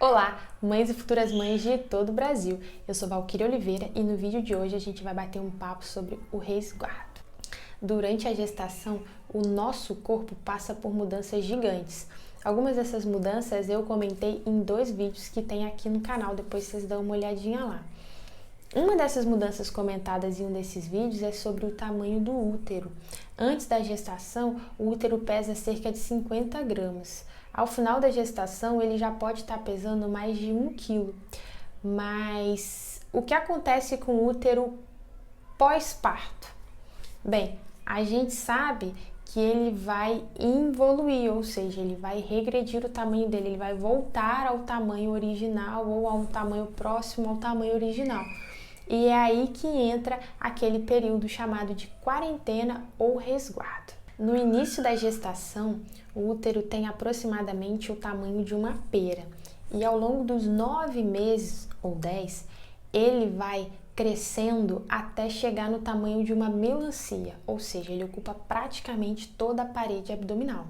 Olá, mães e futuras mães de todo o Brasil. Eu sou Valquíria Oliveira e no vídeo de hoje a gente vai bater um papo sobre o resguardo. Durante a gestação, o nosso corpo passa por mudanças gigantes. Algumas dessas mudanças eu comentei em 2 vídeos que tem aqui no canal, depois vocês dão uma olhadinha lá. Uma dessas mudanças comentadas em um desses vídeos é sobre o tamanho do útero. Antes da gestação, o útero pesa cerca de 50 gramas. Ao final da gestação, ele já pode estar pesando mais de 1 quilo. Mas o que acontece com o útero pós-parto? Bem, a gente sabe que ele vai involuir, ou seja, ele vai regredir o tamanho dele, ele vai voltar ao tamanho original ou a um tamanho próximo ao tamanho original. E é aí que entra aquele período chamado de quarentena ou resguardo. No início da gestação, o útero tem aproximadamente o tamanho de uma pera. E ao longo dos 9 meses ou 10, ele vai crescendo até chegar no tamanho de uma melancia, ou seja, ele ocupa praticamente toda a parede abdominal.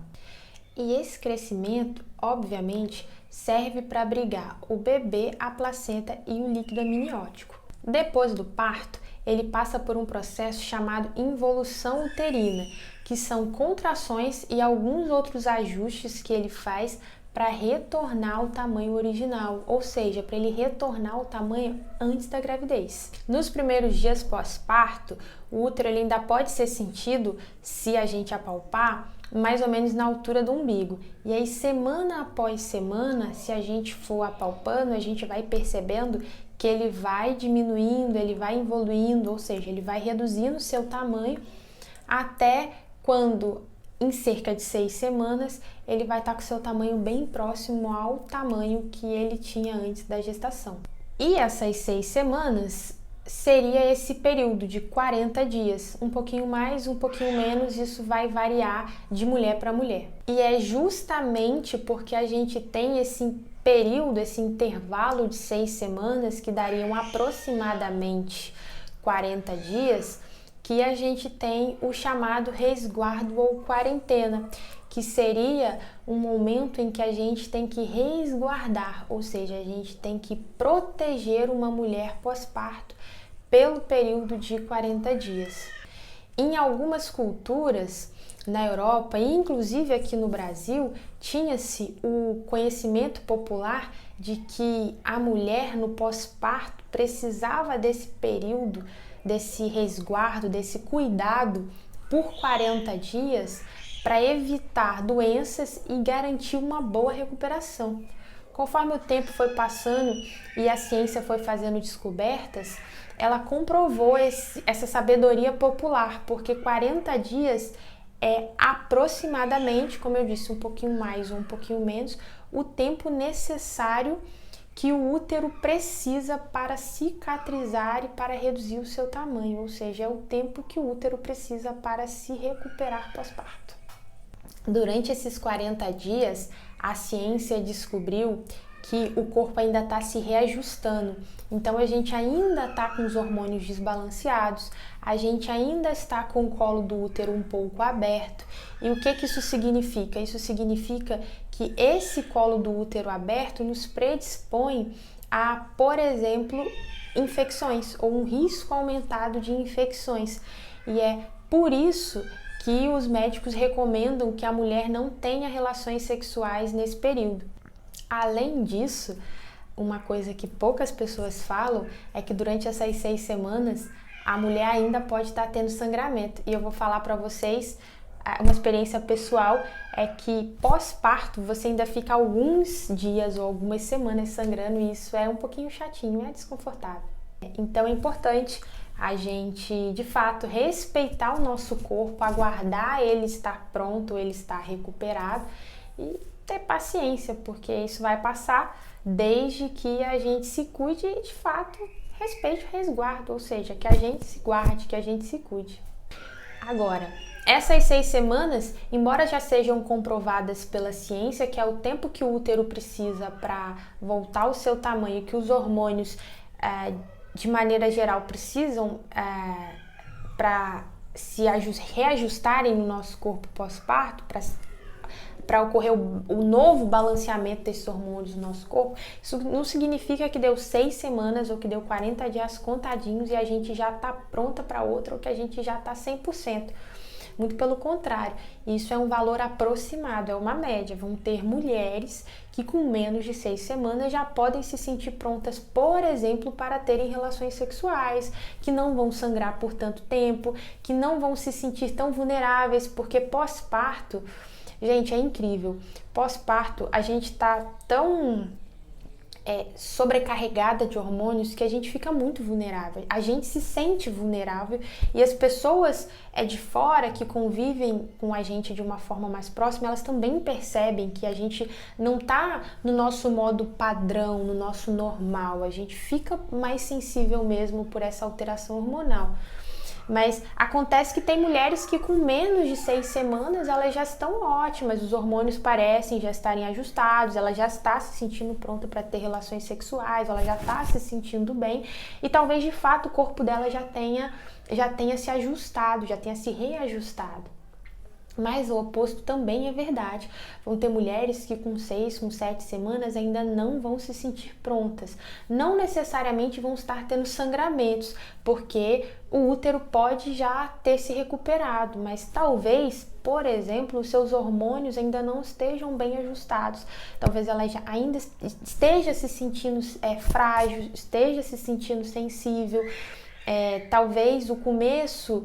E esse crescimento, obviamente, serve para abrigar o bebê, a placenta e o líquido amniótico. Depois do parto, ele passa por um processo chamado involução uterina, que são contrações e alguns outros ajustes que ele faz para retornar ao tamanho original, ou seja, para ele retornar ao tamanho antes da gravidez. Nos primeiros dias pós-parto, o útero ele ainda pode ser sentido, se a gente apalpar, mais ou menos na altura do umbigo. E aí, semana após semana, se a gente for apalpando, a gente vai percebendo que ele vai diminuindo, ele vai evoluindo, ou seja, ele vai reduzindo o seu tamanho até quando, em cerca de 6 semanas, ele vai estar com o seu tamanho bem próximo ao tamanho que ele tinha antes da gestação. E essas 6 semanas seria esse período de 40 dias, um pouquinho mais, um pouquinho menos, isso vai variar de mulher para mulher. E é justamente porque a gente tem esse período, esse intervalo de 6 semanas, que dariam aproximadamente 40 dias, que a gente tem o chamado resguardo ou quarentena, que seria um momento em que a gente tem que resguardar, ou seja, a gente tem que proteger uma mulher pós-parto pelo período de 40 dias. Em algumas culturas, na Europa e inclusive aqui no Brasil, tinha-se o conhecimento popular de que a mulher no pós-parto precisava desse período, desse resguardo, desse cuidado por 40 dias para evitar doenças e garantir uma boa recuperação. Conforme o tempo foi passando e a ciência foi fazendo descobertas, ela comprovou essa sabedoria popular, porque 40 dias é aproximadamente, como eu disse, um pouquinho mais ou um pouquinho menos, o tempo necessário que o útero precisa para cicatrizar e para reduzir o seu tamanho, ou seja, é o tempo que o útero precisa para se recuperar pós-parto. Durante esses 40 dias, a ciência descobriu que o corpo ainda está se reajustando. Então, a gente ainda está com os hormônios desbalanceados, a gente ainda está com o colo do útero um pouco aberto. E o que isso significa? Isso significa que esse colo do útero aberto nos predispõe a, por exemplo, infecções ou um risco aumentado de infecções. E é por isso que os médicos recomendam que a mulher não tenha relações sexuais nesse período. Além disso, uma coisa que poucas pessoas falam é que durante essas 6 semanas a mulher ainda pode estar tendo sangramento. E eu vou falar para vocês, uma experiência pessoal é que pós-parto você ainda fica alguns dias ou algumas semanas sangrando e isso é um pouquinho chatinho, é desconfortável. Então é importante a gente, de fato, respeitar o nosso corpo, aguardar ele estar pronto, ele estar recuperado e ter paciência, porque isso vai passar desde que a gente se cuide e, de fato, respeite o resguardo, ou seja, que a gente se guarde, que a gente se cuide. Agora, essas 6 semanas, embora já sejam comprovadas pela ciência, que é o tempo que o útero precisa para voltar ao seu tamanho, que os hormônios, de maneira geral, precisam para se reajustarem no nosso corpo pós-parto, para para ocorrer o novo balanceamento desses hormônios no nosso corpo, isso não significa que deu 6 semanas ou que deu 40 dias contadinhos e a gente já está pronta para outra ou que a gente já está 100%. Muito pelo contrário, isso é um valor aproximado, é uma média. Vão ter mulheres que com menos de 6 semanas já podem se sentir prontas, por exemplo, para terem relações sexuais, que não vão sangrar por tanto tempo, que não vão se sentir tão vulneráveis, porque pós-parto, gente, é incrível. Pós-parto, a gente tá tão sobrecarregada de hormônios que a gente fica muito vulnerável. A gente se sente vulnerável e as pessoas de fora que convivem com a gente de uma forma mais próxima, elas também percebem que a gente não tá no nosso modo padrão, no nosso normal. A gente fica mais sensível mesmo por essa alteração hormonal. Mas acontece que tem mulheres que com menos de 6 semanas elas já estão ótimas, os hormônios parecem já estarem ajustados, ela já está se sentindo pronta para ter relações sexuais, ela já está se sentindo bem e talvez de fato o corpo dela já tenha se ajustado, já tenha se reajustado. Mas o oposto também é verdade. Vão ter mulheres que com 6, com 7 semanas ainda não vão se sentir prontas. Não necessariamente vão estar tendo sangramentos, porque o útero pode já ter se recuperado, mas talvez, por exemplo, os seus hormônios ainda não estejam bem ajustados. Talvez ela ainda esteja se sentindo frágil, esteja se sentindo sensível. Talvez o começo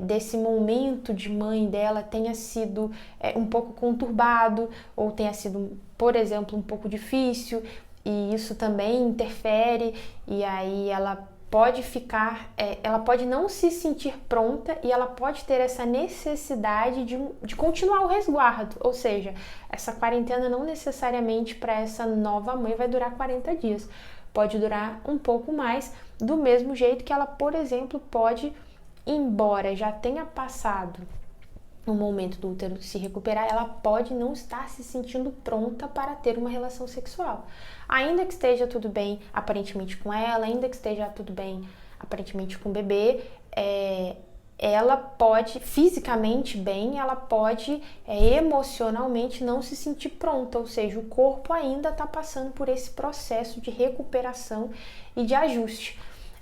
desse momento de mãe dela tenha sido um pouco conturbado ou tenha sido, por exemplo, um pouco difícil e isso também interfere e aí ela pode ela pode não se sentir pronta e ela pode ter essa necessidade de continuar o resguardo, ou seja, essa quarentena não necessariamente para essa nova mãe vai durar 40 dias, pode durar um pouco mais, do mesmo jeito que ela, por exemplo, pode, embora já tenha passado o momento do útero se recuperar, ela pode não estar se sentindo pronta para ter uma relação sexual. Ainda que esteja tudo bem, aparentemente, com ela, ainda que esteja tudo bem, aparentemente, com o bebê, ela pode, fisicamente bem, ela pode emocionalmente não se sentir pronta, ou seja, o corpo ainda está passando por esse processo de recuperação e de ajuste.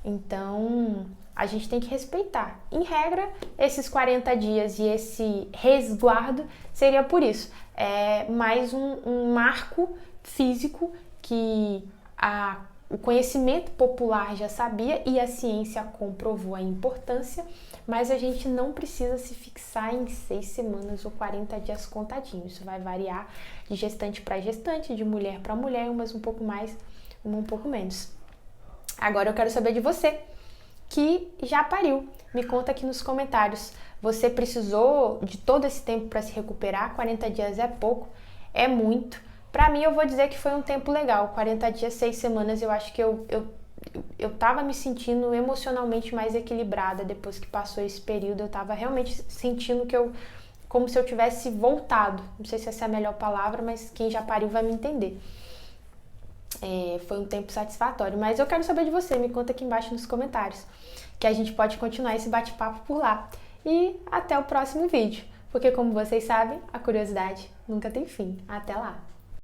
Então, a gente tem que respeitar. Em regra, esses 40 dias e esse resguardo seria por isso. É mais um marco físico que o conhecimento popular já sabia e a ciência comprovou a importância, mas a gente não precisa se fixar em 6 semanas ou 40 dias contadinhos. Isso vai variar de gestante para gestante, de mulher para mulher, umas um pouco mais, uma um pouco menos. Agora eu quero saber de você, que já pariu. Me conta aqui nos comentários. Você precisou de todo esse tempo para se recuperar? 40 dias é pouco? É muito? Para mim, eu vou dizer que foi um tempo legal. 40 dias, 6 semanas, eu acho que eu tava me sentindo emocionalmente mais equilibrada depois que passou esse período. Eu tava realmente sentindo como se eu tivesse voltado. Não sei se essa é a melhor palavra, mas quem já pariu vai me entender. Foi um tempo satisfatório, mas eu quero saber de você, me conta aqui embaixo nos comentários, que a gente pode continuar esse bate-papo por lá. E até o próximo vídeo, porque como vocês sabem, a curiosidade nunca tem fim. Até lá!